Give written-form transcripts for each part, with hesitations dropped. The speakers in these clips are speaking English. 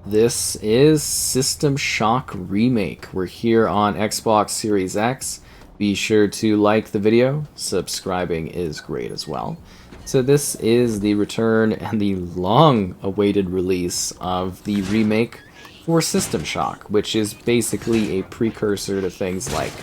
This is System Shock Remake. We're here on Xbox Series X. Be sure to like the video. Subscribing is great as well. So this is the return and the long-awaited release of the remake for System Shock, which is basically a precursor to things like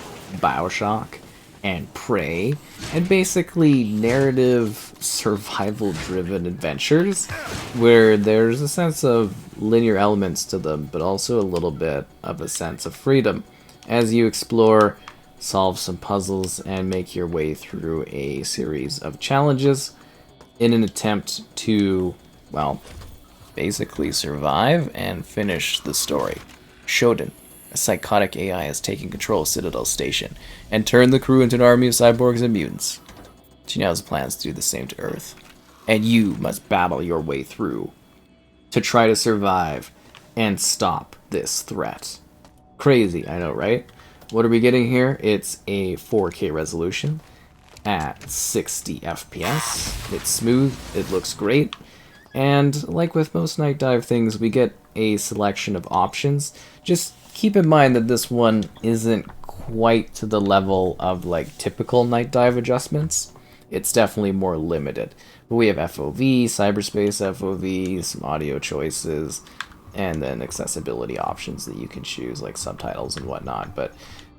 Bioshock and Prey, and basically narrative survival-driven adventures where there's a sense of linear elements to them, but also a little bit of a sense of freedom as you explore, solve some puzzles, and make your way through a series of challenges in an attempt to, well, basically survive and finish the story. SHODAN, a psychotic AI, has taken control of Citadel Station and turned the crew into an army of cyborgs and mutants. She now has plans to do the same to Earth, and you must battle your way through to try to survive and stop this threat. Crazy, I know, right? What are we getting here? It's a 4K resolution at 60 FPS. It's smooth, it looks great, and like with most night dive things, we get a selection of options. Just keep in mind that this one isn't quite to the level of like typical night dive adjustments. It's definitely more limited. But we have FOV, cyberspace FOV, some audio choices, and then accessibility options that you can choose, like subtitles and whatnot. But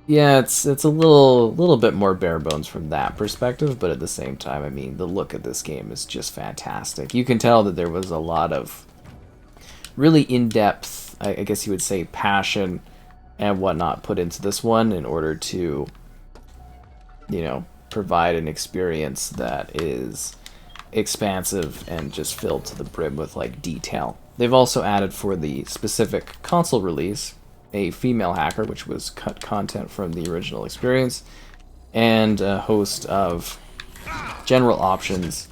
yeah, it's a little bit more bare bones from that perspective, but at the same time, I mean, the look of this game is just fantastic. You can tell that there was a lot of really in-depth, I guess you would say, passion and whatnot put into this one in order to, you know, provide an experience that is expansive and just filled to the brim with like detail. They've also added for the specific console release a female hacker, which was cut content from the original experience, and a host of general options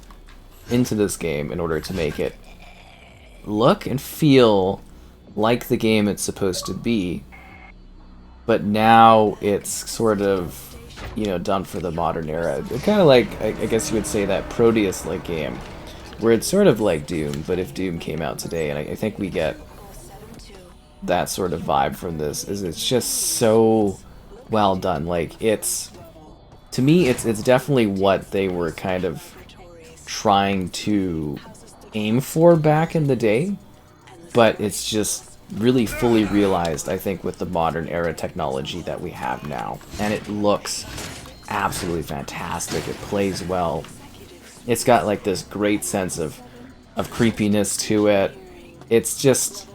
into this game in order to make it look and feel like the game it's supposed to be, but now it's sort of, you know, done for the modern era. Kind of like, I guess you would say, that Proteus-like game, where it's sort of like Doom, but if Doom came out today, and I think we get that sort of vibe from this, is it's just so well done. Like, it's, to me, it's definitely what they were kind of trying to aim for back in the day, but it's just really fully realized, I think, with the modern era technology that we have now. And it looks absolutely fantastic. It plays well. It's got like this great sense of creepiness to it. It's just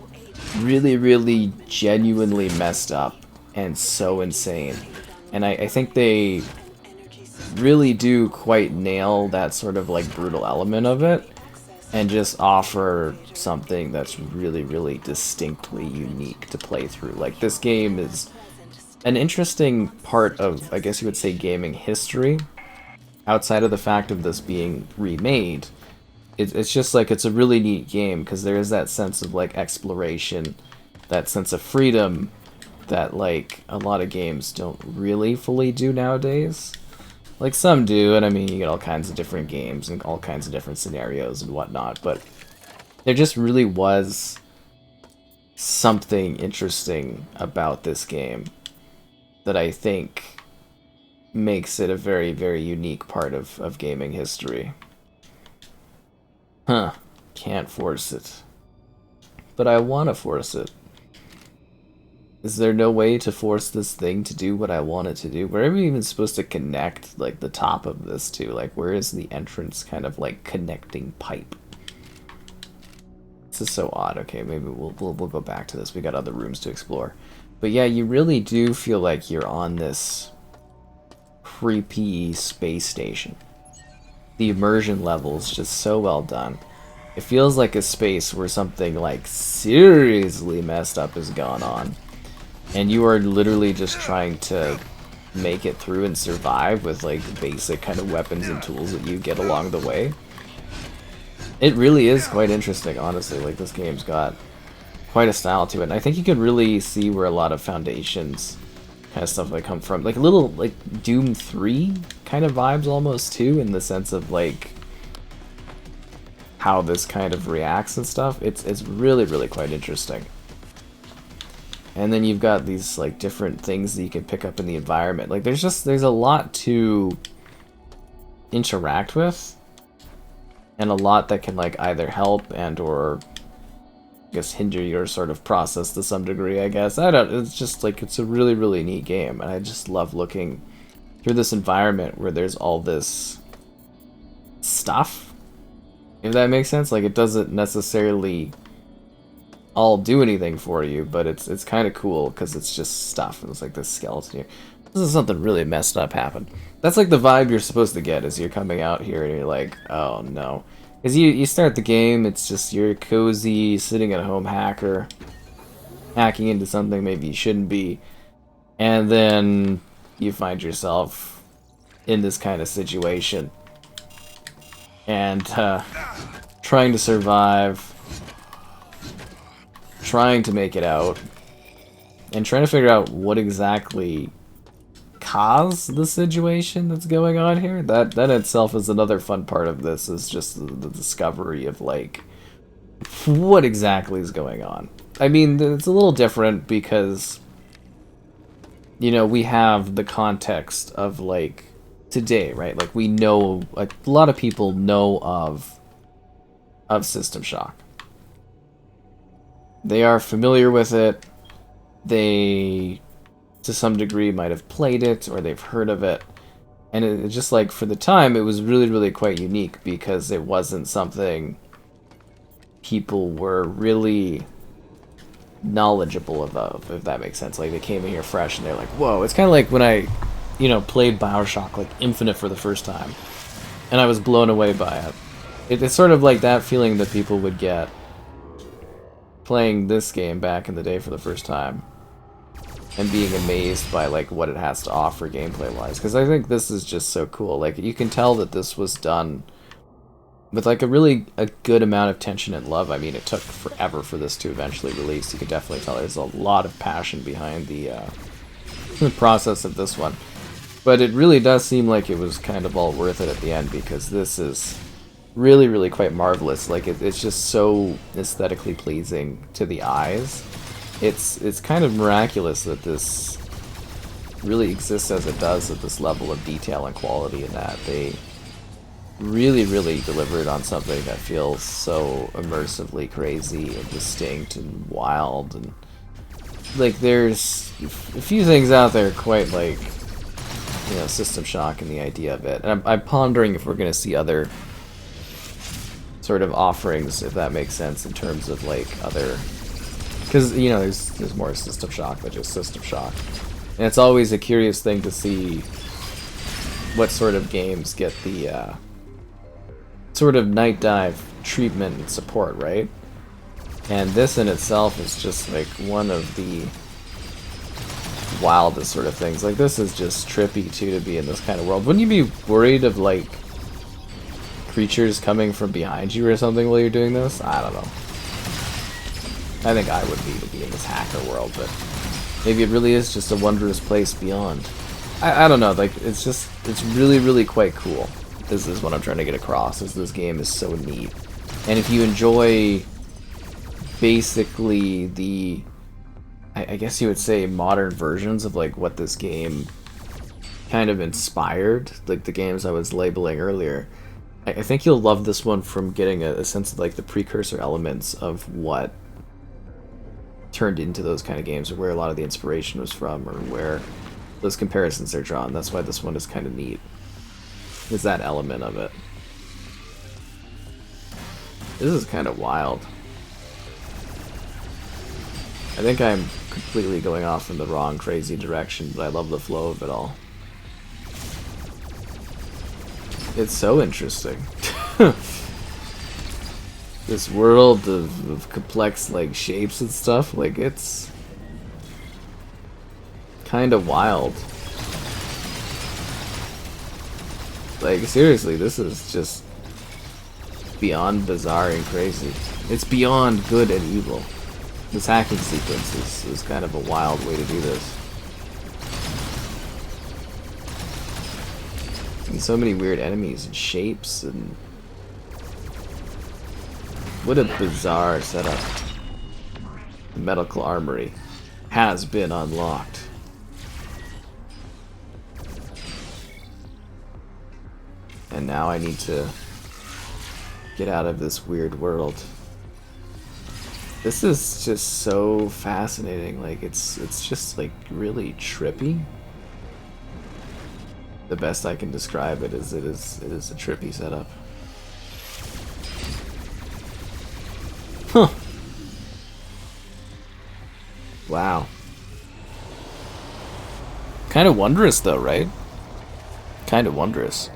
really genuinely messed up and so insane. And I think they really do quite nail that sort of like brutal element of it, and just offer something that's really distinctly unique to play through. Like, this game is an interesting part of, I guess you would say, gaming history, outside of the fact of this being remade. It's just like, it's a really neat game, because there is that sense of like exploration, that sense of freedom that like a lot of games don't really fully do nowadays. Like, some do, and I mean, you get all kinds of different games and all kinds of different scenarios and whatnot, but there just really was something interesting about this game that I think makes it a very unique part of gaming history. Huh. Can't force it. But I want to force it. Is there no way to force this thing to do what I want it to do? Where are we even supposed to connect, like, the top of this to? Like, where is the entrance kind of, like, connecting pipe? This is so odd. Okay, maybe we'll go back to this. We got other rooms to explore. But yeah, you really do feel like you're on this creepy space station. The immersion level is just so well done. It feels like a space where something, like, seriously messed up has gone on. And you are literally just trying to make it through and survive with, like, basic kind of weapons and tools that you get along the way. It really is quite interesting, honestly. Like, this game's got quite a style to it. And I think you could really see where a lot of Foundation's kind of stuff like come from. Like, a little, like, Doom 3 kind of vibes almost, too, in the sense of, like, how this kind of reacts and stuff. It's really quite interesting. and then you've got these like different things that you can pick up in the environment. Like there's a lot to interact with, and a lot that can like either help and or I guess hinder your sort of process to some degree, I guess. It's just like, it's a really, really neat game, and I just love looking through this environment where there's all this stuff, if that makes sense. Like, it doesn't necessarily all do anything for you, but it's kind of cool because it's just stuff. It's like this skeleton here. This is something really messed up happened. That's like the vibe you're supposed to get as you're coming out here and you're like, oh no. Because you start the game, it's just you're cozy, sitting at home hacker, hacking into something maybe you shouldn't be, and then you find yourself in this kind of situation. And trying to survive, trying to make it out, and trying to figure out what exactly caused the situation that's going on here. That itself is another fun part of this, is just the discovery of like what exactly is going on. I mean, it's a little different because, you know, we have the context of like today, right? Like we know, like a lot of people know of System Shock. They are familiar with it. They to some degree might have played it, or they've heard of it, and it just like for the time it was really, really quite unique because it wasn't something people were really knowledgeable of, if that makes sense. Like they came in here fresh and they're like, whoa. It's kind of like when I, you know, played Bioshock like Infinite for the first time and I was blown away by it. It's sort of like that feeling that people would get playing this game back in the day for the first time and being amazed by like what it has to offer gameplay wise, because I think this is just so cool. Like you can tell that this was done with like a good amount of tension and love. I mean, it took forever for this to eventually release. You can definitely tell there's a lot of passion behind the process of this one, but it really does seem like it was kind of all worth it at the end, because this is really, really quite marvelous. Like it's just so aesthetically pleasing to the eyes. It's kind of miraculous that this really exists as it does at this level of detail and quality, and that they really, really delivered on something that feels so immersively crazy and distinct and wild. And like there's a few things out there quite like, you know, System Shock and the idea of it. And I'm pondering if we're going to see other sort of offerings, if that makes sense, in terms of like other... Because, you know, there's more System Shock than just System Shock. And it's always a curious thing to see what sort of games get the sort of night dive treatment and support, right? And this in itself is just like one of the wildest sort of things. Like this is just trippy too, to be in this kind of world. Wouldn't you be worried of like creatures coming from behind you or something while you're doing this? I don't know. I think I would be to be in this hacker world, but maybe it really is just a wondrous place beyond. I don't know, like it's really, really quite cool. This is what I'm trying to get across, is this game is so neat. And if you enjoy basically the, I guess you would say, modern versions of like what this game kind of inspired, like the games I was labeling earlier, I think you'll love this one from getting a sense of like the precursor elements of what turned into those kind of games, or where a lot of the inspiration was from, or where those comparisons are drawn. That's why this one is kind of neat, is that element of it. This is kind of wild. I think I'm completely going off in the wrong crazy direction, but I love the flow of it all. It's so interesting. This world of complex like shapes and stuff, like it's kind of wild. Like seriously, this is just beyond bizarre and crazy. It's beyond good and evil. This hacking sequence is kind of a wild way to do this. And so many weird enemies and shapes, and what a bizarre setup. The medical armory. has been unlocked. And now I need to get out of this weird world. This is just so fascinating. Like it's just like really trippy. The best I can describe it is it is a trippy setup. Huh. Wow. Kind of wondrous though, right? Kind of wondrous.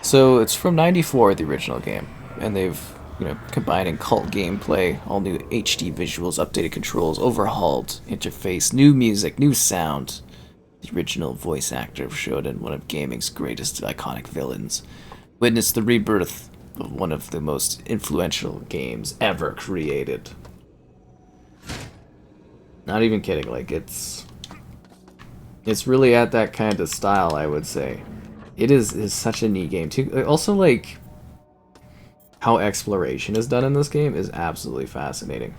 So it's from '94, the original game, and they've, you know, combining cult gameplay, all new HD visuals, updated controls, overhauled interface, new music, new sound. The original voice actor of SHODAN, one of gaming's greatest iconic villains, witnessed the rebirth of one of the most influential games ever created. Not even kidding, like it's really at that kind of style, I would say. It is such a neat game too. Also, like, how exploration is done in this game is absolutely fascinating.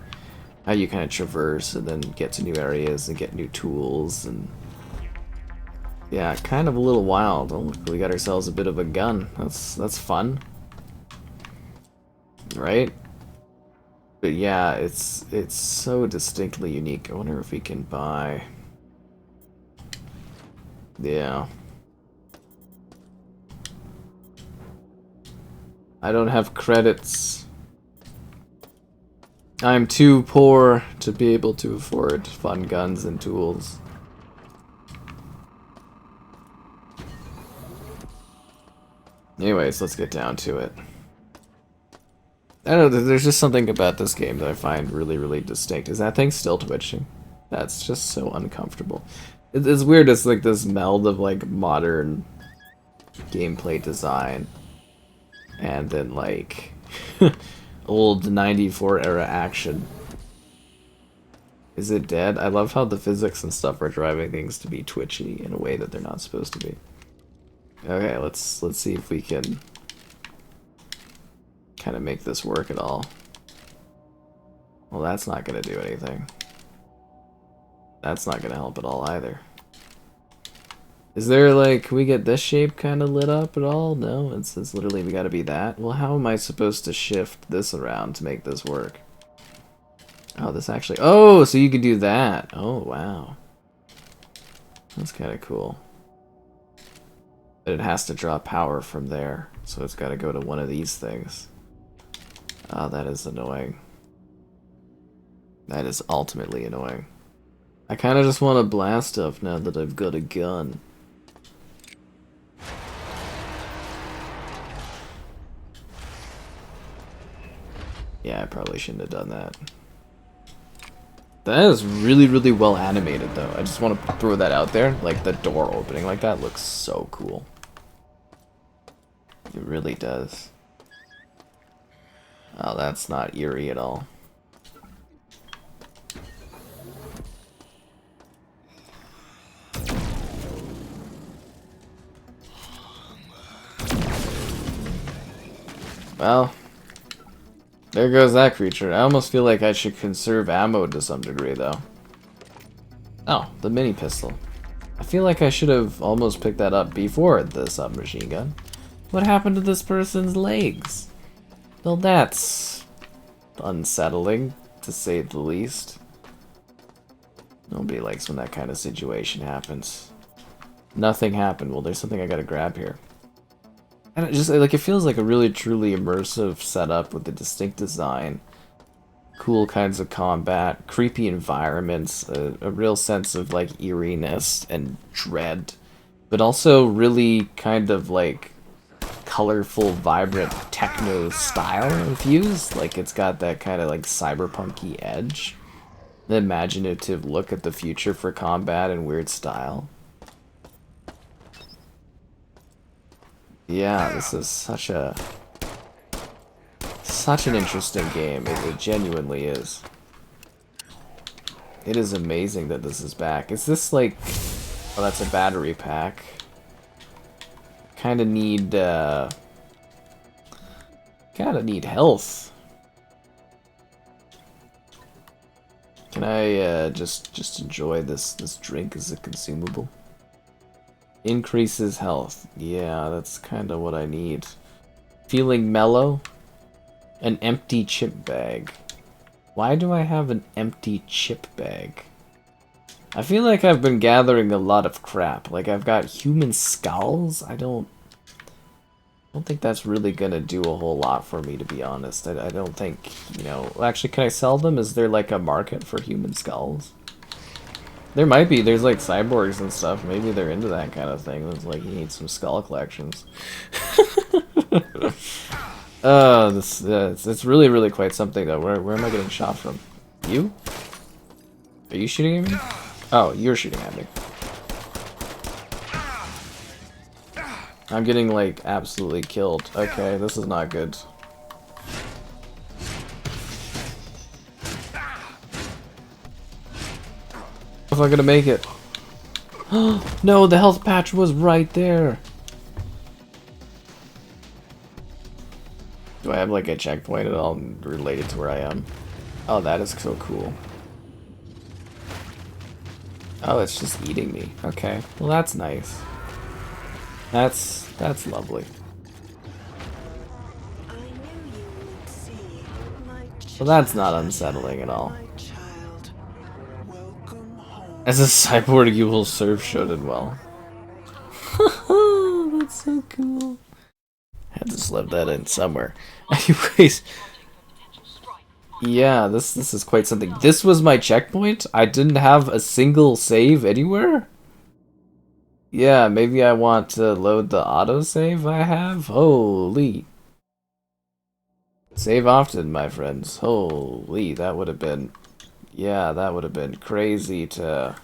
How you kind of traverse and then get to new areas and get new tools, and yeah, kind of a little wild. Oh, look, we got ourselves a bit of a gun. That's fun, right? But yeah, it's so distinctly unique. I wonder if we can buy. Yeah. I don't have credits. I'm too poor to be able to afford fun guns and tools. Anyways, let's get down to it. I don't know, there's just something about this game that I find really, really distinct. Is that thing still twitching? That's just so uncomfortable. It's weird, it's like this meld of like modern gameplay design and then like old 94 era action. Is it dead? I love how the physics and stuff are driving things to be twitchy in a way that they're not supposed to be. Okay, let's see if we can kind of make this work at all. Well, that's not going to do anything. That's not going to help at all either. Is there, like, can we get this shape kind of lit up at all? No, it's literally we gotta be that. Well, how am I supposed to shift this around to make this work? Oh, this actually... Oh, so you can do that. Oh, wow. That's kind of cool. But it has to draw power from there, so it's got to go to one of these things. Oh, that is annoying. That is ultimately annoying. I kind of just want to blast stuff now that I've got a gun. Yeah, I probably shouldn't have done that. That is really, really well animated, though. I just want to throw that out there. Like, the door opening like that looks so cool. It really does. Oh, that's not eerie at all. Well, there goes that creature. I almost feel like I should conserve ammo to some degree, though. Oh, the mini pistol. I feel like I should have almost picked that up before the submachine gun. What happened to this person's legs? Well, that's unsettling, to say the least. Nobody likes when that kind of situation happens. Nothing happened. Well, there's something I gotta grab here. And it just, like, it feels like a really truly immersive setup with a distinct design, cool kinds of combat, creepy environments, a real sense of like eeriness and dread, but also really kind of like colorful, vibrant techno style infused. Like it's got that kind of like cyberpunky edge, the imaginative look at the future for combat and weird style. Yeah, this is such an interesting game. It genuinely is. It is amazing that this is back. Is this like... Oh, that's a battery pack. Kinda need health. Can I just enjoy this drink as a consumable? Increases health. Yeah, that's kind of what I need. Feeling mellow? An empty chip bag. Why do I have an empty chip bag? I feel like I've been gathering a lot of crap. Like, I've got human skulls. I don't think that's really gonna do a whole lot for me, to be honest. I don't think, you know... Actually, can I sell them? Is there, like, a market for human skulls? There might be. There's, like, cyborgs and stuff. Maybe they're into that kind of thing. It's like, you need some skull collections. It's really, really quite something, though. Where am I getting shot from? You? Are you shooting at me? Oh, you're shooting at me. I'm getting, like, absolutely killed. Okay, this is not good. If I'm gonna make it. No, the health patch was right there. Do I have, like, a checkpoint at all related to where I am? Oh, that is so cool. Oh, it's just eating me. Okay, well, that's nice. That's lovely. Well, that's not unsettling at all. As a cyborg, you will serve SHODAN well. That's so cool. I had to slip that in somewhere. Anyways, yeah, this is quite something. This was my checkpoint? I didn't have a single save anywhere? Yeah, maybe I want to load the autosave I have? Holy. Save often, my friends. Holy, that would have been... Yeah, that would have been crazy to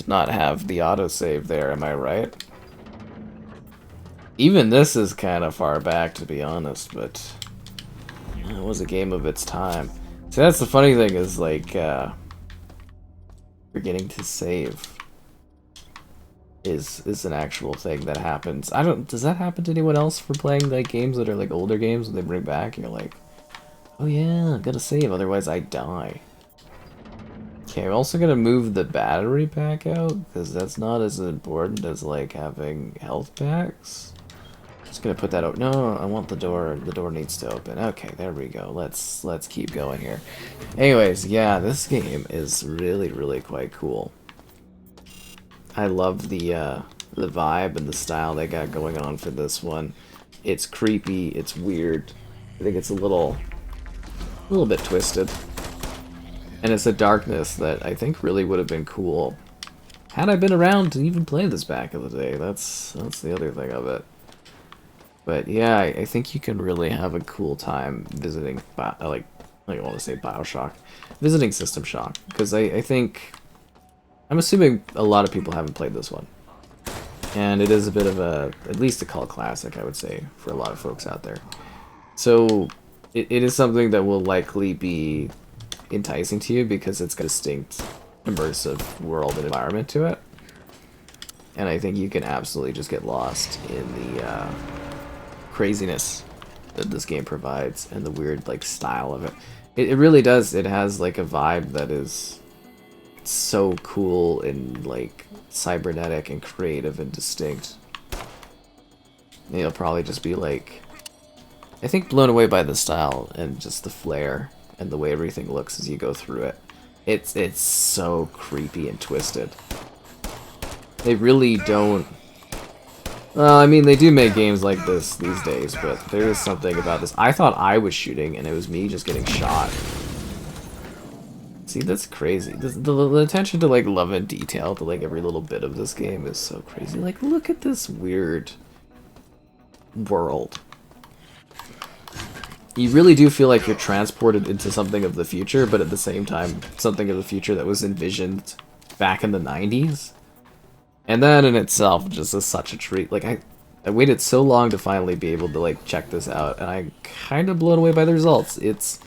not have the autosave there, am I right? Even this is kind of far back, to be honest, but... It was a game of its time. See, that's the funny thing, is, like, forgetting to save is an actual thing that happens. Does that happen to anyone else for playing, like, games that are, like, older games that they bring back, and you're like, oh yeah, gotta save, otherwise I die. Okay, I'm also gonna move the battery pack out, because that's not as important as, like, having health packs. Just gonna put that out. No, I want the door. The door needs to open. Okay, there we go. Let's keep going here. Anyways, yeah, this game is really, really quite cool. I love the vibe and the style they got going on for this one. It's creepy. It's weird. I think it's a little bit twisted. And it's a darkness that I think really would have been cool had I been around to even play this back in the day. That's the other thing of it. But yeah, I think you can really have a cool time visiting, like I want to say Bioshock, visiting System Shock, because I think, I'm assuming a lot of people haven't played this one. And it is a bit of at least a cult classic, I would say, for a lot of folks out there. So it is something that will likely be enticing to you because it's got a distinct immersive world and environment to it. And I think you can absolutely just get lost in the craziness that this game provides and the weird, like, style of it. It really does. It has, like, a vibe that is so cool and, like, cybernetic and creative and distinct. And you'll probably just be, like, I think blown away by the style and just the flair and the way everything looks as you go through it. It's so creepy and twisted. They really don't... Well, I mean, they do make games like this these days, but there is something about this. I thought I was shooting, and it was me just getting shot. See, that's crazy. The attention to, like, love and detail to, like, every little bit of this game is so crazy. Like, look at this weird world. You really do feel like you're transported into something of the future, but at the same time, something of the future that was envisioned back in the 90s. And that in itself just is such a treat. Like, I waited so long to finally be able to, like, check this out, and I'm kind of blown away by the results. It's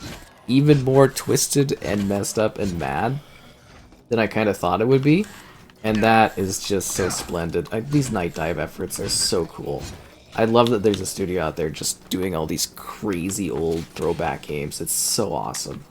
even more twisted and messed up and mad than I kind of thought it would be, and that is just so splendid. These night dive efforts are so cool. I love that there's a studio out there just doing all these crazy old throwback games. It's so awesome.